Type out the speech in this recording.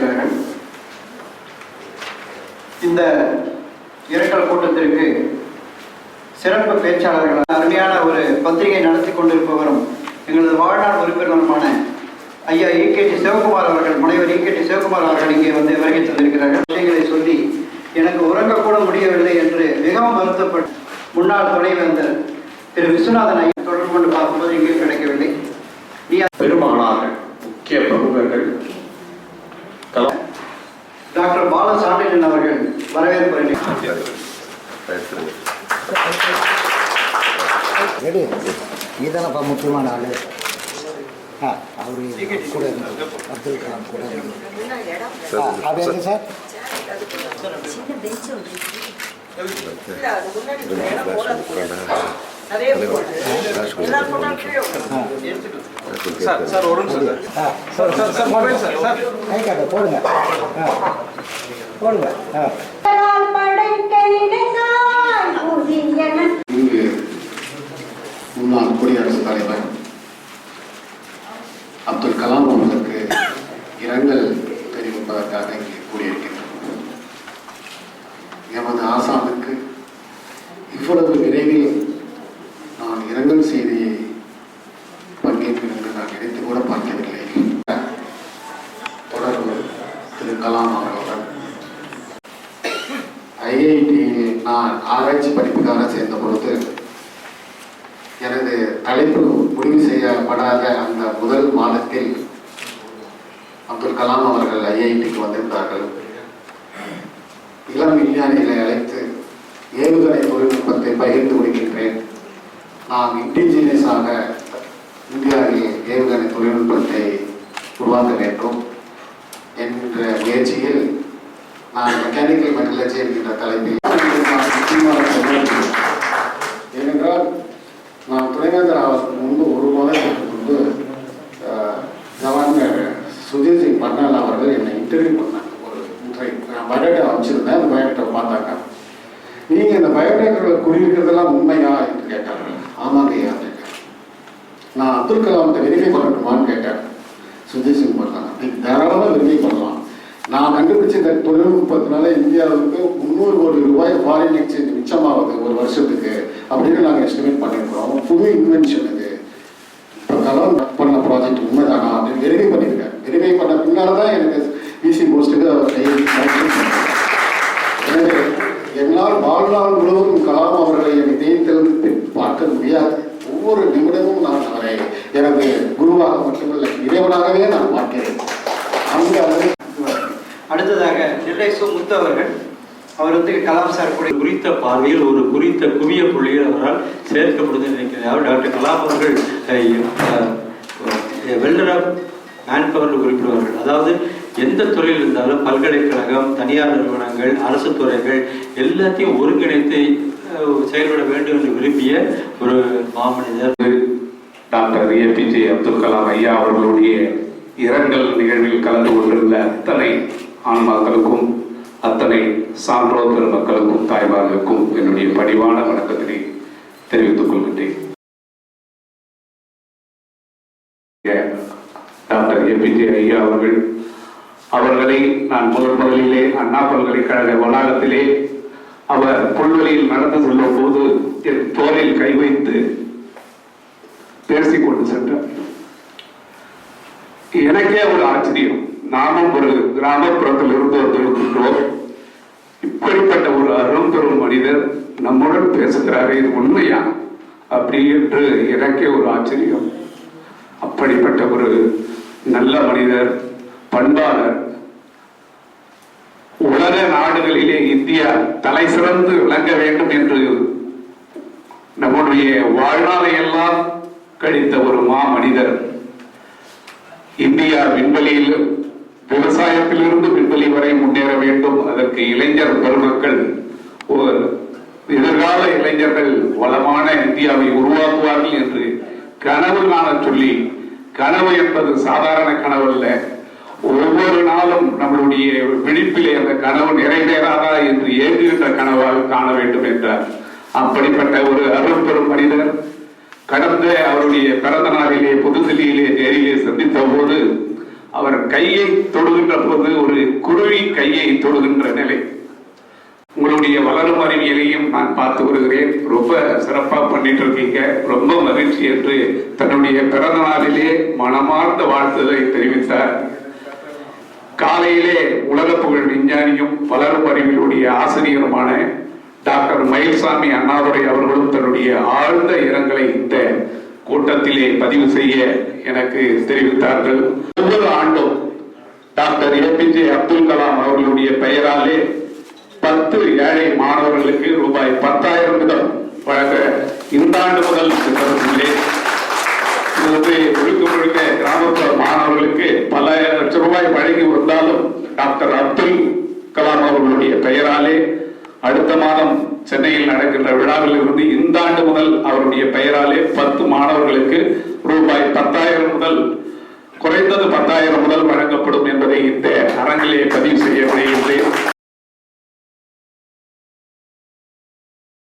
இருக்கிறார்கள். இந்த இரங்கல் கூட்டத்திற்கு சிறப்பு பேச்சாளர்கள் அருமையான ஒரு பத்திரிகை நடத்தி கொண்டிருப்பவரும் எங்களது வாழ்நாள் உறுப்பினருமான ஐயா ஈகேடி சிவகுமார் அவர்கள், முனைவர் ஈகேடி சிவகுமார் அவர்கள் இங்கே வந்து வருகை தந்திருக்கிறார்கள். விஷயங்களை சொல்லி எனக்கு உறங்கக்கூட முடியவில்லை என்று மிகவும் வருத்தப்பட்டு முன்னாள் துணைவேந்தர் திரு விஸ்வநாதன் ஐயா தொடர்பு கொண்டு பார்க்கும்போது இங்கே கிடைக்கவில்லை. பெருமானாக முக்கிய பிரமுகர்கள் டாக்டர் பாலசாண்டிலன் அவர்கள் வரவேற்பு நீதானப்பா முக்கியமான ஆளு. அவரு கூட அப்துல் கலாம் கூட அப்படியே சார். போடுங்க போடுங்க. இங்கு முன்னாள் குடியரசுத் தலைவர் அப்துல் கலாம் அவர்களுக்கு இரங்கல் தெரிவிப்பதற்காக இங்கே கூடியிருக்கிறோம். எமது ஆசானுக்கு இவ்வளவு விரைவில் நான் இரங்கல் செய்தியை பங்கேற்பேன் என்று நான் நினைத்து கூட பார்க்கவில்லை. தொடர்பு திரு கலாம் அவர்களுடன் ஐஐடியில் நான் ஆராய்ச்சி படிப்புக்காக சேர்ந்த பொழுது எனது தலைப்பு முடிவு செய்யப்படாத அந்த முதல் மாதத்தில் அப்துல் கலாம் அவர்கள் ஐஐடிக்கு வந்திருந்தார்கள். இளம் விஞ்ஞானிகளை அழைத்து ஏவுகணை தொழில்நுட்பத்தை பகிர்ந்து கொள்கின்றேன். நாம் இண்டிஜினியஸாக இந்தியாவில் ஏவுகணை தொழில்நுட்பத்தை உருவாக்க வேண்டும் என்ற முயற்சியில் நான் மெக்கானிக்கல் மெட்டலர்ஜி என்கின்ற தலைப்பில் ஏனென்றால் நான் துணைவேந்தர் ஆவதற்கு முன்பு ஒரு மாதத்திற்கு முன்பு ஜவான்கள் சுஜித் சிங் பட்னால் அவர்கள் என்னை இன்டர்வியூ பண்ணாங்க. ஒரு நான் பயோடேட்டா வச்சுருந்தேன். அந்த பயோடேட்டா பார்த்தாங்க. நீங்கள் இந்த பயோடேட்டாவில் குறியிருக்கிறதெல்லாம் உண்மையா என்று கேட்டார்கள். ஆமாங்க ஐயா கேட்டேன். நான் அப்துல் கலாம்கிட்ட வெரிஃபை பண்ணட்டுமான்னு கேட்டேன். சுஜித் சிங் பட்னால் நீங்கள் தாராளமாக வெரிஃபை பண்ணலாம். நான் கண்டுபிடிச்ச இந்த தொழில்நுட்பத்தினால இந்தியாவுக்கு 300 கோடி ரூபாய் ஃபாரின் எக்ஸ்சேஞ்ச் மிச்சமாகுது ஒரு வருஷத்துக்கு அப்படின்னு நாங்கள் எஸ்டிமேட் பண்ணியிருக்கிறோம். புது இன்வென்ஷன் இது. இப்போ கலாம் பண்ண ப்ராஜெக்ட் உண்மைதானா அப்படின்னு வெரிஃபை பண்ணியிருக்கேன். வெரிஃபை பண்ண பின்னால் தான் எனக்கு பிசி போஸ்ட்டுக்கு எனவே என்னால் வாழ்நாள் முழுவதும் கலாம் அவர்களை என் இதயத்திலிருந்து பார்க்க முடியாது. ஒவ்வொரு நிமிடமும் நான் அவரை எனக்கு குருவாக மட்டுமல்ல இறைவனாகவே நான் பார்க்கிறேன். அந்த அடுத்ததாக நெல்லை சு முத்து அவர்கள், அவர் வந்து கலாம் சார் கூட குறித்த பார்வையில் ஒரு குறித்த குவிய புள்ளியில் அவரால் சேர்க்கப்படுது நினைக்கிறேன். டாக்டர் கலாம் அவர்கள் வெல்டர் ஆஃப் மேன்பவர் குறிப்பிடுவார்கள். அதாவது எந்த தொழில் இருந்தாலும் பல்கலைக்கழகம், தனியார் நிறுவனங்கள், அரசு துறைகள் எல்லாத்தையும் ஒருங்கிணைத்து செயல்பட வேண்டும் என்று விரும்பிய ஒரு மாமனிதர். டாக்டர் ஏபிஜே அப்துல் கலாம் ஐயா அவர்களுடைய இரங்கல் நிகழ்வில் கலந்து கொண்டிருந்த அத்தனை ஆன்மாக்களுக்கும் அத்தனை சான்றோர் பெருமக்களுக்கும் தாய்மார்களுக்கும் என்னுடைய பணிவான வணக்கத்தினை தெரிவித்துக் கொள்கின்றேன். டாக்டர் ஏபிஜே ஐயா அவர்களை நான் முதலிலே அண்ணா பல்கலைக்கழக வளாகத்திலே அவர் புல்வெளியில் நடந்து கொள்ளும் போது என் தோளில் கை வைத்து பேசிக்கொண்டு சென்றார். எனக்கே ஒரு ஆச்சரியம். நாமும் ஒரு கிராமப்புறத்தில் இருந்து வந்திருக்கின்றோம். இப்படிப்பட்ட ஒரு அரும்பெரும் மனிதர் நம்முடன் பேசுகிறார், இது உண்மையா அப்படி என்று எனக்கே ஒரு ஆச்சரியம். அப்படிப்பட்ட ஒரு நல்ல மனிதர், பண்பாளர். உலக நாடுகளிலே இந்தியா தலை சிறந்து விளங்க வேண்டும் என்று நம்முடைய வாழ்நாளை எல்லாம் கழித்த ஒரு மாமனிதர். இந்தியா விண்வெளியில் விவசாயத்திலிருந்து விண்வெளி வரை முன்னேற வேண்டும். அதற்கு இளைஞர் பெருமக்கள், எதிர்கால இளைஞர்கள் வளமான இந்தியாவை உருவாக்குவார்கள் என்று கனவு காண சொல்லி, கனவு என்பது சாதாரண கனவு அல்ல. ஒவ்வொரு நாளும் நம்மளுடைய விழிப்பிலே அந்த கனவு நிறைவேறாதா என்று ஏங்குகின்ற கனவாக காண வேண்டும் என்றார். அப்படிப்பட்ட ஒரு அரும்பெரும் மனிதர் கடந்த அவருடைய பிறந்த நாளிலே புதுதில்லியிலே நேரிலே சந்தித்த போது அவர் கையை தொடுகின்ற போது ஒரு குருவி கையை தொடுகின்ற நிலை. உங்களுடைய வளரும் அறிவியலையும் நான் பார்த்து வருகிறேன். ரொம்ப சிறப்பா பண்ணிட்டு இருக்கீங்க, ரொம்ப மகிழ்ச்சி என்று தன்னுடைய பிறந்த நாளிலே மனமார்ந்த வாழ்த்துதலை தெரிவித்தார். காலையிலே உலக புகழ் விஞ்ஞானியும் வளரும் அறிவியலுடைய ஆசிரியருமான டாக்டர் மயில்சாமி அண்ணாதுரை அவர்களும் தன்னுடைய ஆழ்ந்த இரங்கலை இந்த கூட்டத்திலே பதிவு செய்ய எனக்கு தெரிவித்தார்கள். ஒவ்வொரு ஆண்டும் டாக்டர் APJ அப்துல் கலாம் அவர்களுடைய பெயராலே 10 ஏழை மாணவர்களுக்கு ரூபாய் 10,000 வீதம் வழங்க இந்த ஆண்டு முதல் திட்டத்திலே முழுக்க முழுக்க கிராமப்புற மாணவர்களுக்கு பல லட்சம் ரூபாய் வழங்கி வந்தாலும் டாக்டர் அப்துல் கலாம் அவர்களுடைய பெயராலே அடுத்த மாதம் சென்னையில் நடக்கின்ற விழாவில் இருந்து இந்த ஆண்டு முதல் அவருடைய பெயராலே 10 மாணவர்களுக்கு ரூபாய் 10,000 முதல் குறைந்தது 10,000 முதல் வழங்கப்படும் என்பதை இந்த அரங்கிலே பதிவு செய்யப்படுகிறது.